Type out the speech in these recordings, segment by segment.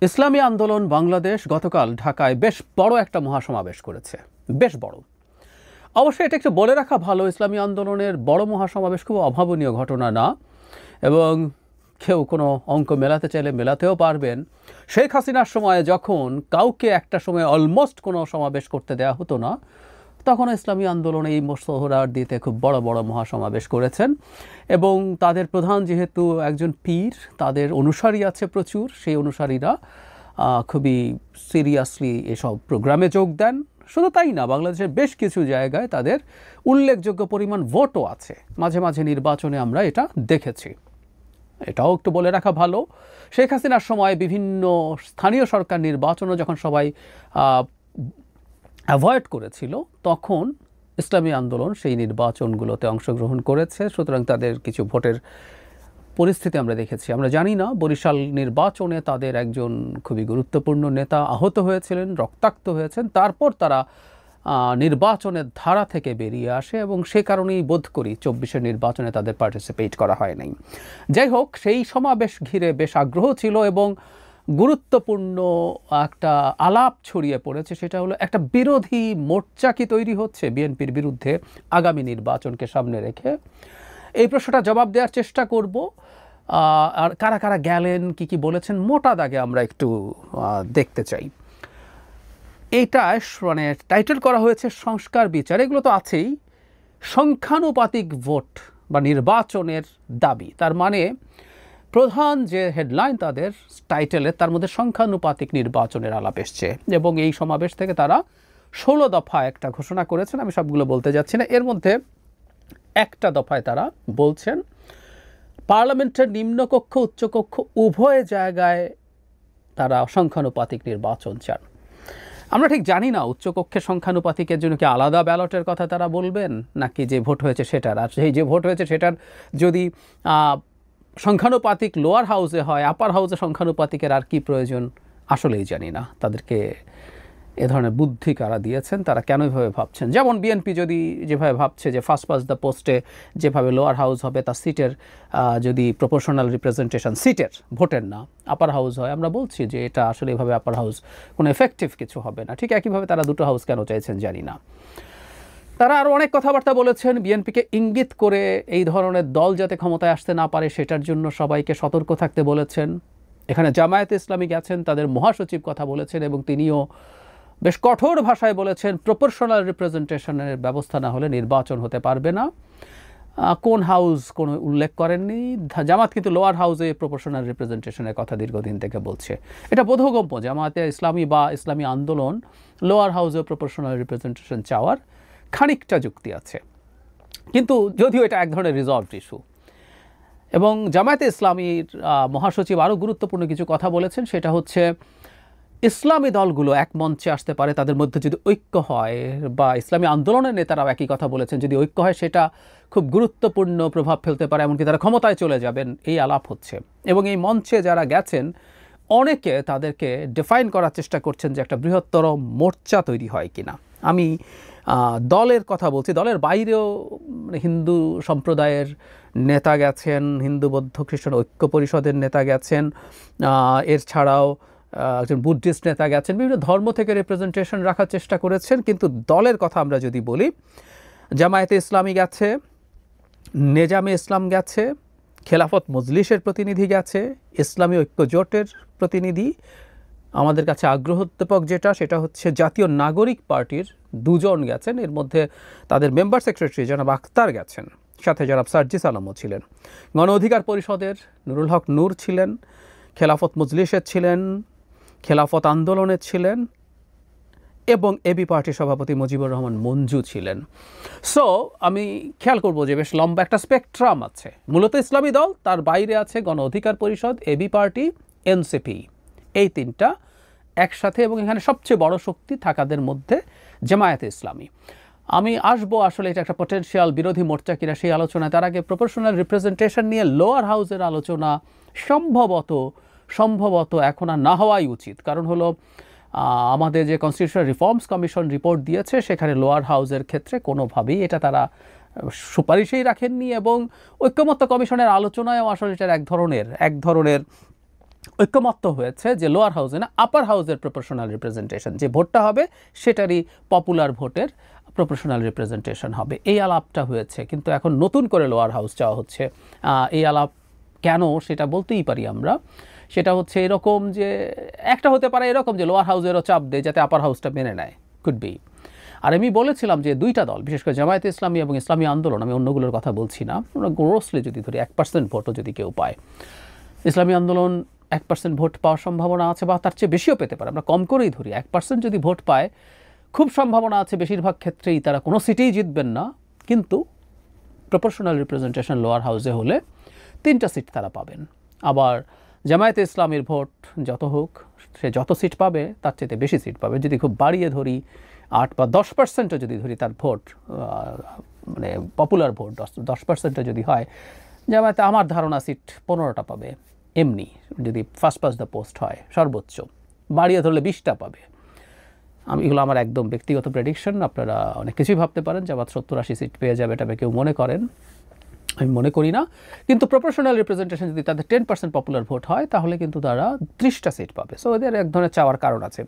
ইসলামী আন্দোলন বাংলাদেশ গতকাল ঢাকায় বেশ বড় একটা মহাসমাবেশ করেছে। বেশ বড়। অবশ্যই এটা একটু বলে রাখা ভালো, ইসলামী আন্দোলনের বড় মহাসমাবেশ খুব অভাবনীয় ঘটনা না, এবং কেউ কোনো অঙ্ক মেলাতে চাইলে মেলাতেও পারবেন। শেখ হাসিনার সময়ে যখন কাউকে একটা সময় অলমোস্ট কোনো সমাবেশ করতে দেওয়া হতো না, তখন ইসলামী আন্দোলন এই সোহরাওয়ার্দী দিতে খুব বড় বড় মহাসমাবেশ করেছেন। এবং তাদের প্রধান যেহেতু একজন পীর, তাদের অনুসারী আছে প্রচুর, সেই অনুসারীরা খুবই সিরিয়াসলি এসব প্রোগ্রামে যোগ দেন। শুধু তাই না, বাংলাদেশের বেশ কিছু জায়গায় তাদের উল্লেখযোগ্য পরিমাণ ভোটও আছে। মাঝে মাঝে নির্বাচনে আমরা এটা দেখেছি। এটাও একটু বলে রাখা ভালো, শেখ হাসিনার সময় বিভিন্ন স্থানীয় সরকার নির্বাচনও যখন সবাই অ্যাভয়েড করেছিল, তখন ইসলামী আন্দোলন সেই নির্বাচনগুলোতে অংশগ্রহণ করেছে। সুতরাং তাদের কিছু ভোটের পরিস্থিতি আমরা দেখেছি। আমরা জানি না, বরিশাল নির্বাচনে তাদের একজন খুবই গুরুত্বপূর্ণ নেতা আহত হয়েছিলেন, রক্তাক্ত হয়েছেন, তারপর তারা নির্বাচনের ধারা থেকে বেরিয়ে আসে, এবং সে কারণেই বোধ করি 24-এর নির্বাচনে তাদের পার্টিসিপেট করা হয় নাই। যাই হোক, সেই সমাবেশ ঘিরে বেশ আগ্রহ ছিল এবং গুরুত্বপূর্ণ একটা আলাপ ছড়িয়ে পড়েছে। সেটা হলো একটা বিরোধী মোর্চা কি তৈরি হচ্ছে বিএনপির বিরুদ্ধে আগামী নির্বাচনকে সামনে রেখে। এই প্রশ্নটা জবাব দেওয়ার চেষ্টা করব। আর কারা কারা গেলেন, কি কি বলেছেন, মোটা দাগে আমরা একটু দেখতে চাই। এইটা মানে টাইটেল করা হয়েছে সংস্কার বিচার। এগুলো তো আছেই। সংখ্যানুপাতিক ভোট বা নির্বাচনের দাবি, তার মানে প্রধান যে হেডলাইন তাদের টাইটেলে, তার মধ্যে সংখ্যানুপাতিক নির্বাচনের আলাপ এসছে। এবং এই সমাবেশ থেকে তারা 16 দফা একটা ঘোষণা করেছেন। আমি সবগুলো বলতে যাচ্ছি না। এর মধ্যে একটা দফায় তারা বলছেন পার্লামেন্টের নিম্নকক্ষ উচ্চকক্ষ উভয় জায়গায় তারা সংখ্যানুপাতিক নির্বাচন চান। আমরা ঠিক জানি না উচ্চকক্ষের সংখ্যানুপাতিকের জন্য কি আলাদা ব্যালটের কথা তারা বলবেন, নাকি যে ভোট হয়েছে সেটার। আর সেই যে ভোট হয়েছে সেটার যদি সংখ্যানুপাতিক লোয়ার হাউসে হয়, আপার হাউসে সংখ্যানুপাতিকের আর কি প্রয়োজন, আসলেই জানি না। তাদেরকে এ ধরনের বুদ্ধি কারা দিয়েছেন, তারা কেন এভাবে ভাবছেন। যেমন বিএনপি যদি যেভাবে ভাবছে যে ফার্স্ট পাস দ্য পোস্টে যেভাবে লোয়ার হাউস হবে, তার সিটের যদি প্রপোর্শনাল রিপ্রেজেন্টেশন সিটের, ভোটের না, আপার হাউস হয়, আমরা বলছি যে এটা আসলে এভাবে আপার হাউস কোনো এফেক্টিভ কিছু হবে না। ঠিক একইভাবে তারা দুটো হাউস কেন চাইছেন জানি না। তারা আরও অনেক কথাবার্তা বলেছেন, বিএনপিকে ইঙ্গিত করে এই ধরনের দল যাতে ক্ষমতায় আসতে না পারে সেটার জন্য সবাইকে সতর্ক থাকতে বলেছেন। এখানে জামায়াতে ইসলামী গেছেন, তাদের মহাসচিব কথা বলেছেন, এবং তিনিও বেশ কঠোর ভাষায় বলেছেন প্রপোর্শনাল রিপ্রেজেন্টেশনের ব্যবস্থা না হলে নির্বাচন হতে পারবে না। কোন হাউস কোনো উল্লেখ করেননি। জামাত কিন্তু লোয়ার হাউসে প্রপোর্শনাল রিপ্রেজেন্টেশনের কথা দীর্ঘদিন থেকে বলছে। এটা বোধগম্য, জামায়াতে ইসলামী বা ইসলামী আন্দোলন লোয়ার হাউসে প্রপোর্শনাল রিপ্রেজেন্টেশন চাওয়ার খানিকটা যুক্তি আছে, কিন্তু যদিও এটা এক ধরনের রিজলভড ইস্যু। এবং জামায়াতে ইসলামীর মহাসচিব আরও গুরুত্বপূর্ণ কিছু কথা বলেছেন, সেটা হচ্ছে ইসলামী দলগুলো এক মঞ্চে আসতে পারে তাদের মধ্যে যদি ঐক্য হয়, বা ইসলামী আন্দোলনের নেতারাও একই কথা বলেছেন, যদি ঐক্য হয় সেটা খুব গুরুত্বপূর্ণ প্রভাব ফেলতে পারে, এমনকি তারা ক্ষমতায় চলে যাবেন, এই আলাপ হচ্ছে। এবং এই মঞ্চে যারা গেছেন অনেকে তাদেরকে ডিফাইন করার চেষ্টা করছেন যে একটা বৃহত্তর মোর্চা তৈরি হয় কিনা। আমি দলের কথা বলছি, দলের বাইরেও হিন্দু সম্প্রদায়ের নেতা গেছেন, হিন্দু বৌদ্ধ খ্রিস্টান ঐক্য পরিষদের নেতা গেছেন, এর ছাড়াও একজন বুদ্ধিস্ট নেতা গেছেন, বিভিন্ন ধর্ম থেকে রিপ্রেজেন্টেশন রাখার চেষ্টা করেছেন। কিন্তু দলের কথা আমরা যদি বলি, জামায়াতে ইসলামী গেছে, নেজামে ইসলাম গেছে, খেলাফত মজলিসের প্রতিনিধি গেছে, ইসলামী ঐক্য জোটের প্রতিনিধি। আমাদের কাছে আগ্রহোদ্দীপক যেটা, সেটা হচ্ছে জাতীয় নাগরিক পার্টির 2 জন গেছেন। এর মধ্যে তাদের মেম্বার সেক্রেটারি জনাব আখতার গেছেন, সাথে জনাব সার্জিস আলমও ছিলেন। গণ অধিকার পরিষদের নুরুল হক নূর ছিলেন, খেলাফত মজলিসের ছিলেন, খেলাফত আন্দোলনের ছিলেন, এবং এবি পার্টির সভাপতি মুজিবুর রহমান মঞ্জু ছিলেন। সো আমি খেয়াল করব যে বেশ লম্বা একটা স্পেকট্রাম আছে। মূলত ইসলামী দল, তার বাইরে আছে গণ অধিকার পরিষদ, এবি পার্টি, এনসিপি, এই 3টা একসাথে। এবং এখানে সবচেয়ে বড় শক্তি থাকাদের মধ্যে জামায়াতে ইসলামী। আমি আসবো আসলে এটা একটা পটেনশিয়াল বিরোধী মোর্চা কিনা সেই আলোচনায়। তার আগে প্রপোর্শনাল রিপ্রেজেন্টেশন নিয়ে লোয়ার হাউসের আলোচনা সম্ভবত এখন আর না হওয়াই উচিত। কারণ হলো আমাদের যে কনস্টিটিউশনাল রিফর্মস কমিশন রিপোর্ট দিয়েছে, সেখানে লোয়ার হাউসের ক্ষেত্রে কোনোভাবেই এটা তারা সুপারিশেই রাখেননি, এবং ঐক্যমত্য কমিশনের আলোচনায়ও আসলে এটার এক ধরনের ঐক্যমত্য হয়েছে যে লোয়ার হাউসে না আপার হাউসের প্রপোর্শনাল রিপ্রেজেন্টেশন, যে ভোটটা হবে সেটারই পপুলার ভোটের প্রপোর্শনাল রিপ্রেজেন্টেশন হবে, এই আলাপটা হয়েছে। কিন্তু এখন নতুন করে লোয়ার হাউস চাওয়া হচ্ছে। এই আলাপ কেন সেটা বলতেই পারি আমরা। সেটা হচ্ছে এরকম যে একটা হতে পারে এরকম যে লোয়ার হাউসেরও চাপ দেয় যাতে আপার হাউসটা মেনে নেয়, কুড বি। আর আমি বলেছিলাম যে দুইটা দল, বিশেষ করে জামায়াতে ইসলামী এবং ইসলামী আন্দোলন, আমি অন্যগুলোর কথা বলছি না, আমরা গ্রোসলি যদি ধরি 1% ভোটও যদি কেউ পায়, ইসলামী আন্দোলন 1% ভোট পাওয়ার সম্ভাবনা আছে, বা তার চেয়ে বেশিও পেতে পারে, আমরা কম করেই ধরি 1% যদি ভোট পায়, খুব সম্ভাবনা আছে বেশিরভাগ ক্ষেত্রেই তারা কোনো সিটেই জিতবেন না, কিন্তু প্রপোর্শনাল রিপ্রেজেন্টেশন লোয়ার হাউসে হলে 3টা সিট তারা পাবেন। আবার জামায়াতে ইসলামীর ভোট যত হোক, সে যত সিট পাবে তার চেয়ে বেশি সিট পাবে। যদি খুব বাড়িয়ে ধরি 8 বা 10%ও যদি ধরি তার ভোট, মানে পপুলার ভোট 10%ও যদি হয়, জামায়াতে আমার ধারণা সিট 15টা পাবে এমনি, যদি ফার্স্ট পাস দ্য পোস্ট হয় সর্বোচ্চ, বাড়িয়ে ধরলে 20টা পাবে। এগুলো আমার একদম ব্যক্তিগত প্রেডিকশন, আপনারা অনেক কিছুই ভাবতে পারেন জামাত 70-80 সিট পেয়ে যাবে, এটা কেউ মনে করেন, আমি মনে করি না। কিন্তু প্রপোর্শনাল রিপ্রেজেন্টেশন যদি তাদের 10% পপুলার ভোট হয় তাহলে কিন্তু তারা 30টা সিট পাবে। সো এদের এক ধরনের চাওয়ার কারণ আছে।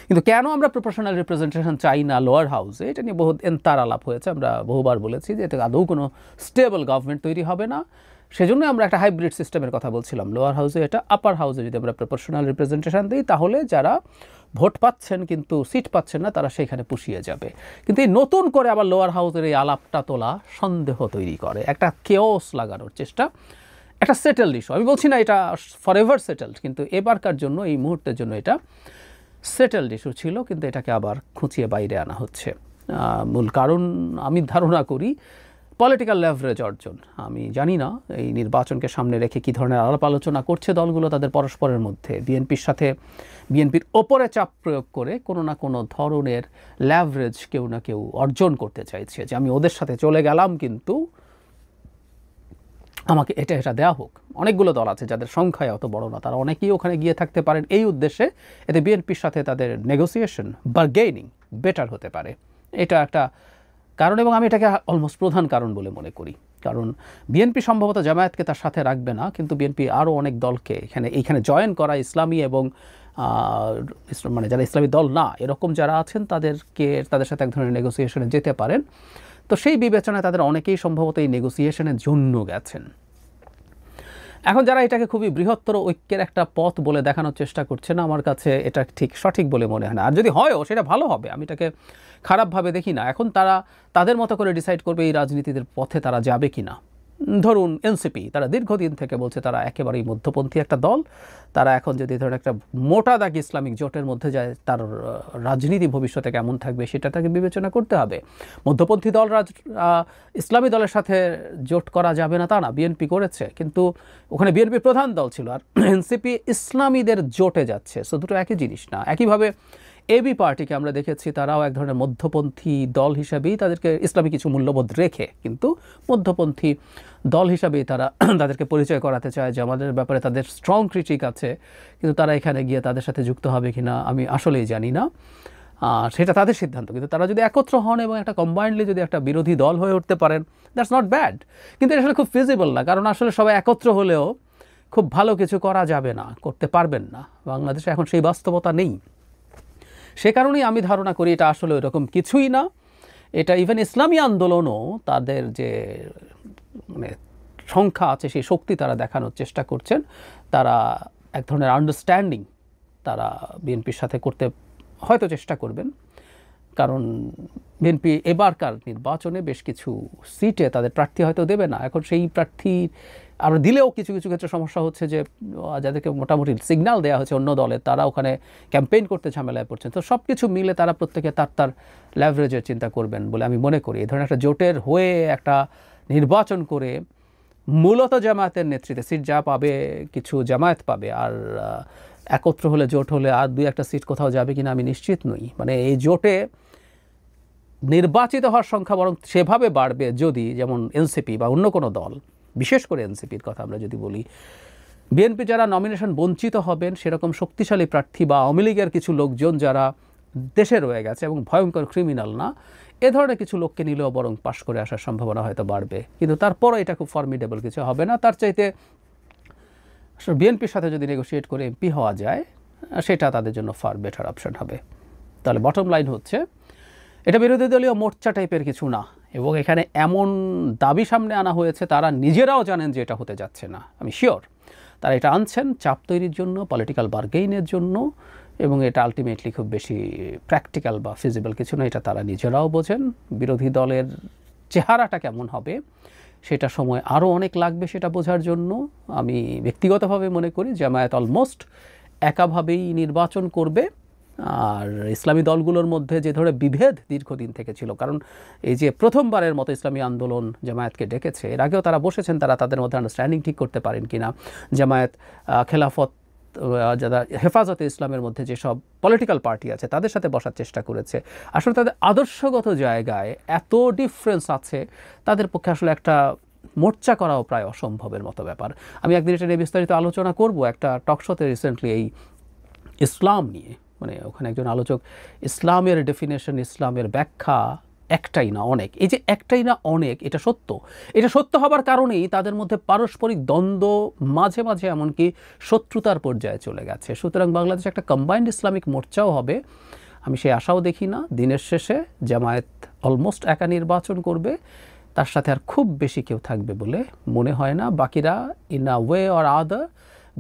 কিন্তু কেন আমরা প্রপোর্শনাল রিপ্রেজেন্টেশন চাই না লোয়ার হাউসে, এটা নিয়ে বহু এন্তার আলাপ হয়েছে, আমরা বহুবার বলেছি যে এতে আদৌ কোনো স্টেবল গভর্নমেন্ট তৈরি হবে না। সেজন্য আমরা একটা হাইব্রিড সিস্টেমের কথা বলছিলাম, লোয়ার হাউসে এটা, আপার হাউসে যদি আমরা প্রপোর্শনাল রিপ্রেজেন্টেশন দিই তাহলে যারা ভোট পাচ্ছেন কিন্তু সিট পাচ্ছেন না তারা সেখানে পুষিয়ে যাবে। কিন্তু এই নতুন করে আবার লোয়ার হাউসের এই আলাপটা তোলা সন্দেহ তৈরি করে, একটা কেওস লাগানোর চেষ্টা, একটা সেটেলড ইস্যু। আমি বলছি না এটা ফরএভার সেটেলড, কিন্তু এবারকার জন্য, এই মুহূর্তের জন্য এটা সেটেলড ইস্যু ছিল, কিন্তু এটাকে আবার খুঁচিয়ে বাইরে আনা হচ্ছে। মূল কারণ আমি ধারণা করি পলিটিক্যাল লেভারেজ অর্জন। আমি জানি না এই নির্বাচনকে সামনে রেখে কী ধরনের আলাপ আলোচনা করছে দলগুলো তাদের পরস্পরের মধ্যে, বিএনপির সাথে, বিএনপির ওপরে চাপ প্রয়োগ করে কোনো না কোনো ধরনের লেভারেজ কেউ না কেউ অর্জন করতে চাইছে, যে আমি ওদের সাথে চলে গেলাম কিন্তু আমাকে এটা দেওয়া হোক। অনেকগুলো দল আছে যাদের সংখ্যায় অত বড় না, তারা অনেকেই ওখানে গিয়ে থাকতে পারেন এই উদ্দেশ্যে, এতে বিএনপির সাথে তাদের নেগোসিয়েশন, বার্গেনিং বেটার হতে পারে। এটা একটা কারণ, এবং আমি এটাকে অলমোস্ট প্রধান কারণ বলে মনে করি। কারণ বিএনপি সম্ভবত জামায়াতকে তার সাথে রাখবে না, কিন্তু বিএনপি আরও অনেক দলকে এইখানে জয়েন করা, ইসলামী এবং মানে যারা ইসলামী দল না এরকম যারা আছেন তাদের সাথে এক ধরনের নেগোসিয়েশনে যেতে পারেন। তো সেই বিবেচনায় তাদের অনেকেই সম্ভবত এই নেগোসিয়েশনের জন্য গেছেন। এখন যারা এটাকে খুবই বৃহত্তর ঐক্যের একটা পথ বলে দেখানোর চেষ্টা করছে না, আমার কাছে এটা ঠিক সঠিক বলে মনে হয় না। আর যদি হয়ও সেটা ভালো হবে, আমি এটাকে খারাপভাবে দেখি না। এখন তারা তাদের মতো করে ডিসাইড করবে এই রাজনীতিদের পথে তারা যাবে কি না। ধরুন এনসিপি, তারা দীর্ঘদিন থেকে বলছে তারা একেবারেই মধ্যপন্থী একটা দল, তারা এখন যদি ধরুন একটা মোটা দাগ ইসলামিক জোটের মধ্যে যায়, তার রাজনীতি ভবিষ্যতে কেমন থাকবে সেটা তাকে বিবেচনা করতে হবে। মধ্যপন্থী দল ইসলামী দলের সাথে জোট করা যাবে না তা না, বিএনপি করেছে, কিন্তু ওখানে বিএনপি প্রধান দল ছিল, আর এনসিপি ইসলামীদের জোটে যাচ্ছে। সো দুটো একই জিনিস না। একইভাবে এবি পার্টিকে আমরা দেখেছি, তারাও এক ধরনের মধ্যপন্থী দল হিসাবেই তাদেরকে, ইসলামী কিছু মূল্যবোধ রেখে কিন্তু মধ্যপন্থী দল হিসাবেই তারা তাদেরকে পরিচয় করাতে চায় যে আমাদের ব্যাপারে তাদের স্ট্রং ক্রিটিক আছে। কিন্তু তারা এখানে গিয়ে তাদের সাথে যুক্ত হবে কিনা আমি আসলেই জানি না, সেটা তাদের সিদ্ধান্ত। কিন্তু তারা যদি একত্র হন এবং একটা কম্বাইন্ডলি যদি একটা বিরোধী দল হয়ে উঠতে পারেন, দ্যাটস নট ব্যাড। কিন্তু এটা আসলে খুব ফিজিবল না, কারণ আসলে সবাই একত্র হলেও খুব ভালো কিছু করা যাবে না, করতে পারবেন না। বাংলাদেশে এখন সেই বাস্তবতা নেই। সে কারণেই আমি ধারণা করি এটা আসলে ওইরকম কিছুই না। এটা ইভেন ইসলামী আন্দোলনও তাদের যে মানে সংখ্যা আছে সেই শক্তি তারা দেখানোর চেষ্টা করছেন। তারা এক ধরনের আন্ডারস্ট্যান্ডিং তারা বিএনপির সাথে করতে হয়তো চেষ্টা করবেন, কারণ বিএনপি এবারকার নির্বাচনে বেশ কিছু সিটে তাদের প্রার্থী হয়তো দেবে না। এখন সেই প্রার্থী আর দিলেও কিছু কিছু ক্ষেত্রে সমস্যা হচ্ছে যে যাদেরকে মোটামুটি সিগন্যাল দেওয়া হয়েছে অন্য দলে, তারা ওখানে ক্যাম্পেইন করতে ঝামেলায় পড়ছেন। তো সব কিছু মিলে তারা প্রত্যেকে তার লেভারেজের চিন্তা করবেন বলে আমি মনে করি। এই ধরনের একটা জোটের হয়ে একটা নির্বাচন করে মূলত জামায়াতের নেতৃত্বে সিট যা পাবে কিছু জামায়াত পাবে, আর একত্র হলে জোট হলে আর 2-1টা সিট কোথাও যাবে কিনা আমি নিশ্চিত নই। মানে এই জোটে নির্বাচিত হওয়ার সংখ্যা বরং সেভাবে বাড়বে যদি, যেমন এনসিপি বা অন্য কোনো দল, বিশেষ করে এনসিপির কথা আমরা যদি বলি, বিএনপি যারা নমিনেশন বঞ্চিত হবেন সেরকম শক্তিশালী প্রার্থী বা আওয়ামী লীগের কিছু লোকজন যারা দেশে রয়ে গেছে এবং ভয়ঙ্কর ক্রিমিনাল না, এ ধরনের কিছু লোককে নিলেও বরং পাশ করে আসার সম্ভাবনা হয়তো বাড়বে। কিন্তু তারপরও এটা খুব ফর্মিডেবল কিছু হবে না। তার চাইতে আসলে বিএনপির সাথে যদি নেগোশিয়েট করে এমপি হওয়া যায় সেটা তাদের জন্য ফার বেটার অপশন হবে। তাহলে বটম লাইন হচ্ছে এটা বিরোধী দলীয় মোর্চা টাইপের কিছু না, এবং এখানে এমন দাবি সামনে আনা হয়েছে তারা নিজেরাও জানেন যে এটা হতে যাচ্ছে না। আমি শিওর তারা এটা আনছেন চাপ তৈরির জন্য, পলিটিক্যাল বার্গেইনের জন্য, এবং এটা আলটিমেটলি খুব বেশি প্র্যাকটিক্যাল বা ফিজিবল কিছু না, এটা তারা নিজেরাও বোঝেন। বিরোধী দলের চেহারাটা কেমন হবে সেটা সময় আরও অনেক লাগবে সেটা বোঝার জন্য। আমি ব্যক্তিগতভাবে মনে করি জামায়াত অলমোস্ট একাভাবেই নির্বাচন করবে। আর ইসলামী দলগুলোর মধ্যে যে ধরে বিভেদ দীর্ঘদিন থেকে ছিল, কারণ এই যে প্রথমবারের মতো ইসলামী আন্দোলন জামায়াতকে ডেকেছে, এর আগেও তারা বসেছেন, তারা তাদের মধ্যে আন্ডারস্ট্যান্ডিং ঠিক করতে পারেন কিনা। জামায়াত, খেলাফত, যারা হেফাজতে ইসলামের মধ্যে যেসব পলিটিক্যাল পার্টি আছে তাদের সাথে বসার চেষ্টা করেছে। আসলে তাদের আদর্শগত জায়গায় এত ডিফারেন্স আছে, তাদের পক্ষে আসলে একটা মোর্চা করাও প্রায় অসম্ভবের মতো ব্যাপার। আমি একদিন এটা নিয়ে বিস্তারিত আলোচনা করব একটা টকশোতে রিসেন্টলি, এই ইসলাম নিয়ে। মানে ওখানে একজন আলোচক ইসলামের ডেফিনেশন, ইসলামের ব্যাখ্যা একটাই না অনেক। এই যে একটাই না অনেক, এটা সত্য। এটা সত্য হবার কারণেই তাদের মধ্যে পারস্পরিক দ্বন্দ্ব, মাঝে মাঝে এমনকি শত্রুতার পর্যায়ে চলে গেছে। সুতরাং বাংলাদেশে একটা কম্বাইন্ড ইসলামিক মোর্চাও হবে, আমি সেই আশাও দেখি না। দিনের শেষে জামায়াত অলমোস্ট একা নির্বাচন করবে, তার সাথে আর খুব বেশি কেউ থাকবে বলে মনে হয় না। বাকিরা in a way or other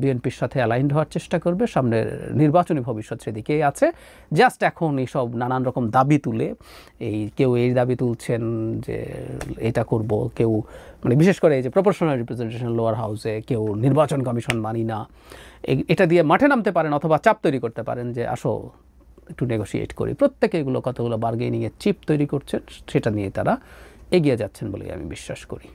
বিএনপির সাথে অ্যালাইন্ড হওয়ার চেষ্টা করবে। সামনের নির্বাচনী ভবিষ্যৎ সেদিকেই আছে। জাস্ট এখন এইসব নানান রকম দাবি তুলে, কেউ এই দাবি তুলছেন যে এটা করব, কেউ মানে বিশেষ করে এই যে প্রপোর্শনাল রিপ্রেজেন্টেশন লোয়ার হাউসে, কেউ নির্বাচন কমিশন মানি না, এটা দিয়ে মাঠে নামতে পারেন অথবা চাপ তৈরি করতে পারেন যে আসো একটু নেগোশিয়েট করি। প্রত্যেকে এগুলো কতগুলো বার্গেনিংয়ের চিপ তৈরি করছেন, সেটা নিয়ে তারা এগিয়ে যাচ্ছেন বলে আমি বিশ্বাস করি।